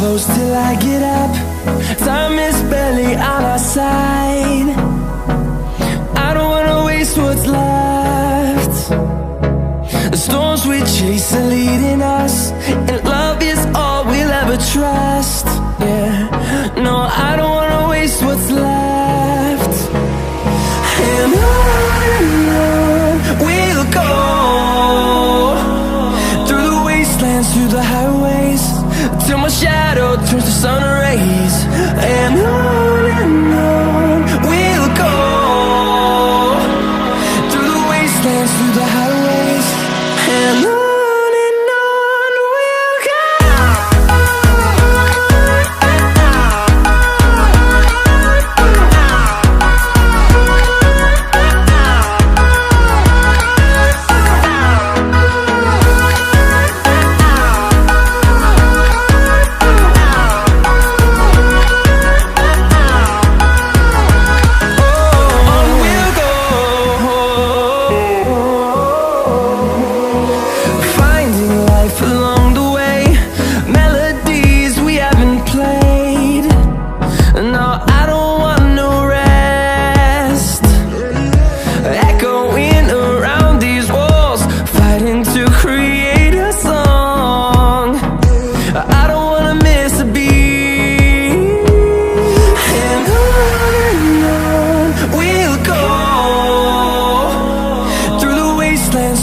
close till I get up. Time is barely on our side. I don't wanna waste what's left. The storms we chase are leading us, and love is all we'll ever trust. Yeah, no, I don't wanna waste what's left. And on we'll go, through the wastelands, through the highways, till my shadow turns to sun rays. And on we'll go, through the wastelands, through the highways, and on we'll go.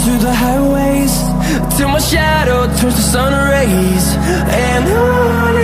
Through the highways, till my shadow turns to sun rays. And on